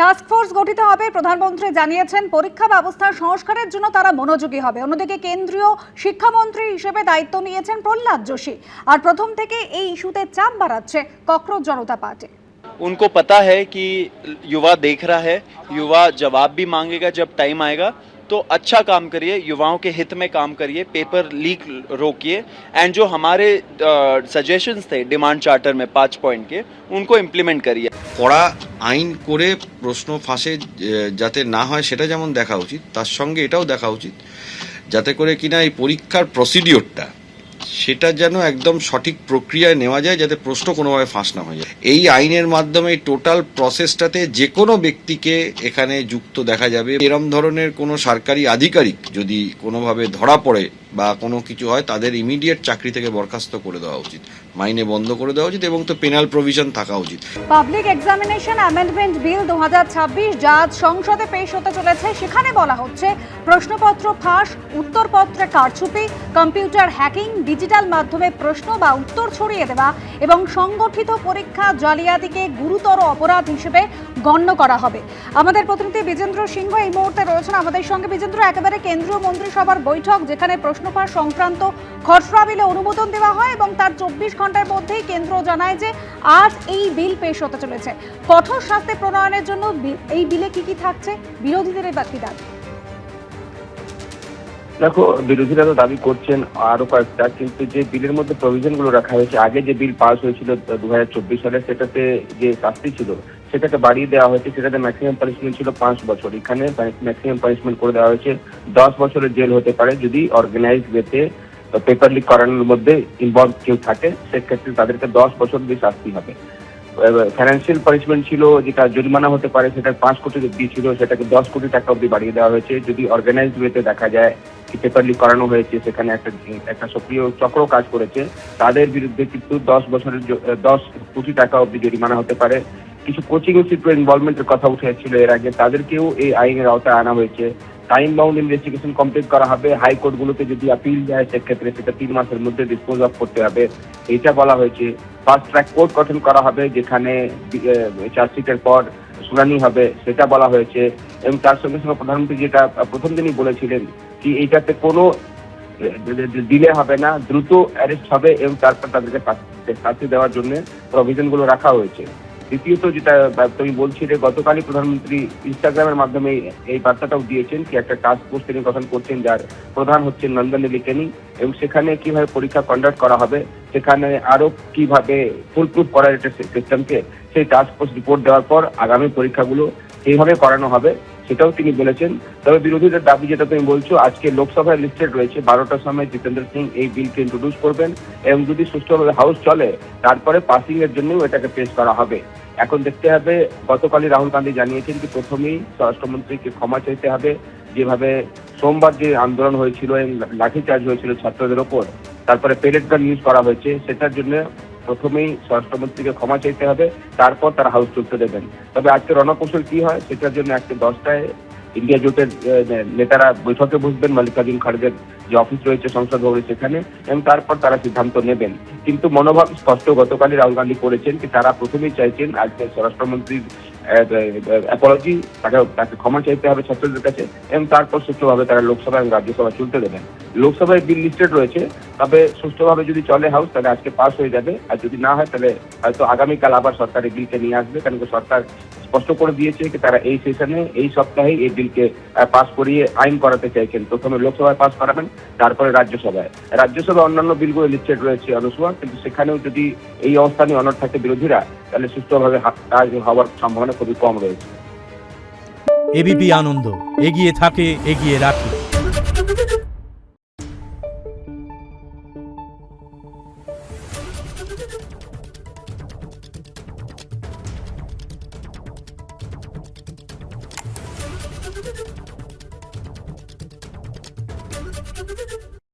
Task force গঠিত হবে। প্রধানমন্ত্রী জানিয়েছেন পরীক্ষা ব্যবস্থার সংস্কারের জন্য তারা মনোযোগী হবে। অন্যদিকে কেন্দ্রীয় শিক্ষামন্ত্রী হিসেবে দায়িত্ব নিয়েছেন প্রহ্লাদ जोशी। আর প্রথম থেকে এই ইস্যুতে চাপ বাড়াচ্ছে ককরোচ জনতা পার্টি। उनको पता है कि युवा देख रहा है, युवा जवाब भी मांगेगा जब टाइम आएगा, तो अच्छा काम करिए, युवाओं के हित में काम करिए, पेपर लीक रोकिए एंड जो हमारे सजेशंस थे डिमांड चार्टर में 5 पॉइंट के, उनको इम्प्लीमेंट करिए। কড়া আইন করে প্রশ্ন ফাঁসে যাতে না হয় সেটা যেমন দেখা উচিত, তার সঙ্গে এটাও দেখা উচিত যাতে করে কিনা এই পরীক্ষার প্রসিডিওরটা সেটা যেন একদম সঠিক প্রক্রিয়ায় নেওয়া যায়, যাতে প্রশ্ন কোনোভাবে ফাঁস না হয়ে যায়। এই আইনের মাধ্যমে টোটাল প্রসেসটাতে যে কোনো ব্যক্তিকে এখানে যুক্ত দেখা যাবে। এরম ধরনের কোনো সরকারি আধিকারিক যদি কোনোভাবে ধরা পড়ে বা কোনো কিছু হয়, তাদের ইমিডিয়েট চাকরি থেকে বরখাস্ত করে দেওয়া উচিত, মাইনে বন্ধ করে দেওয়া উচিত এবং তো পেনাল প্রভিশন থাকা উচিত। পাবলিক এক্সামিনেশন অ্যামেন্ডমেন্ট বিল 2026 যা আজ সংসদে পেশ হতে চলেছে, সেখানে বলা হচ্ছে প্রশ্নপত্র ফাঁস, উত্তরপত্রে কারচুপি, কম্পিউটার হ্যাকিং, ডিজিটাল মাধ্যমে প্রশ্ন বা উত্তর ছড়িয়ে দেওয়া এবং সংগঠিত পরীক্ষা জালিয়াতিকে গুরুতর অপরাধ হিসেবে গণ্য করা হবে। আমাদের প্রতিনিধি বিজেন্দ্র সিংহ এই মুহূর্তে রয়েছেন আমাদের সঙ্গে। বিজেন্দ্র, একেবারে কেন্দ্রীয় মন্ত্রিসভার বৈঠক যেখানে প্রশ্ন ফাঁস সংক্রান্ত খসড়া বিলে অনুমোদন দেওয়া হয় এবং তার 24 ঘন্টার মধ্যেই কেন্দ্র জানায় যে আজ এই বিল পেশ হতে চলেছে। কঠোর শাস্তি প্রণয়নের জন্য এই বিলে কি কি থাকছে, বিরোধীদের এই বাকি দাবি? দেখো, বিরোধীরা তো দাবি করছেন আরো কয়েকটা, কিন্তু যে বিলের মধ্যে প্রভিশন গুলো রাখা হয়েছে, আগে যে বিল পাস হয়েছিল 2024 সালে, সেটাতে যে শাস্তি ছিল সেটাকে বাড়িয়ে দেওয়া হয়েছে। সেটাতে ম্যাক্সিমাম পানিশমেন্ট ছিল 5 বছর, এখানে ম্যাক্সিমাম পানিশমেন্ট করে দেওয়া হয়েছে 10 বছরের জেল হতে পারে যদি অর্গানাইজ ওয়েতে পেপার লিক করানোর মধ্যে ইনভলভ কেউ থাকে, সেক্ষেত্রে তাদেরকে 10 বছর দিয়ে শাস্তি হবে। ফাইন্যান্সিয়াল পানিশমেন্ট ছিল যেটা জরিমানা হতে পারে, সেটা 5 কোটি দিয়েছিল, সেটাকে 10 কোটি টাকা অব্দি বাড়িয়ে দেওয়া হয়েছে যদি অর্গানাইজড ওয়েতে দেখা যায় কি পেপার লিক করানো হয়েছে, সেখানে একটা সক্রিয় চক্র কাজ করেছে, তাদের বিরুদ্ধে কিন্তু 10 কোটি টাকা অব্দি জরিমানা হতে পারে। কিছু কোচিং ইনস্টিটিউট ইনভলভমেন্টের কথা উঠেছিল এর আগে, তাদেরকেও এই আইনের আওতায় আনা হয়েছে। টাইম বাউন্ড ইনভেস্টিগেশন কমপ্লিট করা হবে। হাইকোর্ট গুলোতে যদি আপিল যায় সেক্ষেত্রে সেটা 3 মাসের মধ্যে ডিসপোজ অফ করতে হবে, এটা বলা হয়েছে। ফাস্ট ট্র্যাক কোর্ট গঠন করা হবে যেখানে চার্জশিটের পর শুনানি হবে, সেটা বলা হয়েছে। এবং তার সঙ্গে সঙ্গে প্রধানমন্ত্রী যেটা প্রথম দিনই বলেছিলেন কি এইটাতে কোনো ডিলে হবে না, দ্রুত অ্যারেস্ট হবে এবং তারপর তাদেরকে শাস্তি দেওয়ার জন্য প্রভিশন গুলো রাখা হয়েছে। দ্বিতীয়ত যেটা তুমি বলছিলে, গতকালই প্রধানমন্ত্রী ইনস্টাগ্রামের মাধ্যমে এই বার্তাটাও দিয়েছেন কি একটা টাস্ক ফোর্স তিনি গঠন করছেন, যার প্রধান হচ্ছেন নন্দন নিলেকানি, এবং সেখানে কিভাবে পরীক্ষা কন্ডাক্ট করা হবে, সেখানে আরো কিভাবে ফুলপ্রুফ করার একটা সিস্টেমকে, সেই টাস্ক ফোর্স রিপোর্ট দেওয়ার পর আগামী পরীক্ষাগুলো এইভাবে করানো হবে, সেটাও তিনি বলেছেন। তবে বিরোধীদের দাবি যেটা তুমি বলছো, আজকে লোকসভায় লিস্টেড রয়েছে 12টার সময় জিতেন্দ্র সিং এই বিলকে ইন্ট্রোডিউস করবেন এবং যদি সুষ্ঠুভাবে হাউস চলে তারপরে পাসিং এর জন্য এটাকে পেশ করা হবে। এখন দেখতে হবে, গতকালই রাহুল গান্ধী জানিয়েছেন যে প্রথমেই স্বরাষ্ট্রমন্ত্রীকে ক্ষমা চাইতে হবে, যেভাবে সোমবার যে আন্দোলন হয়েছিল এবং লাঠিচার্জ হয়েছিল ছাত্রদের ওপর, তারপরে পেলেট গান ইউজ করা হয়েছে, সেটার জন্য প্রথমেই স্বরাষ্ট্রমন্ত্রীকে ক্ষমা চাইতে হবে, তারপর তারা হাউস চলতে দেবেন। তবে আজকে রণকৌশল কি হয় সেটার জন্য আজকে 10টায় ইন্ডিয়া জোটের নেতারা বৈঠকে বসবেন মল্লিকার্জুন খাড়গের যে অফিস রয়েছে সংসদ ভবনে, সেখানে, এবং তারপর তারা সিদ্ধান্ত নেবেন। কিন্তু মনোভাব স্পষ্ট গতকালই রাহুল গান্ধী করেছেন যে তারা প্রথমেই চাইছেন আজকে স্বরাষ্ট্রমন্ত্রীর অ্যাপোলজি, তাকে ক্ষমা চাইতে হবে ছাত্রদের কাছে, এবং তারপর সুষ্ঠুভাবে তারা লোকসভা এবং রাজ্যসভা চলতে দেবেন। লোকসভায় বিল লিস্টেড রয়েছে, তবে সুষ্ঠুভাবে যদি চলে হাউস তাহলে আজকে পাস হয়ে যাবে, আর যদি না হয় তাহলে হয়তো আগামীকাল আবার সরকার এই বিলকে নিয়ে আসবে, কারণ সরকার স্পষ্ট করে দিয়েছে যে তারা এই সেশনে এই সপ্তাহে এই বিলকে পাস করিয়ে আইন করাতে চাইছেন। প্রথমে লোকসভায় পাস করাবেন, তারপরে রাজ্যসভায় অন্যান্য বিলগুলো লিস্টেড রয়েছে অনুসভা, কিন্তু সেখানেও যদি এই অবস্থা নিয়ে অনড় থাকে বিরোধীরা, তাহলে সুষ্ঠুভাবে কাজ হওয়ার সম্ভাবনা খুবই কম রয়েছে। এবিপি আনন্দ, এগিয়ে থাকে, এগিয়ে রাখে।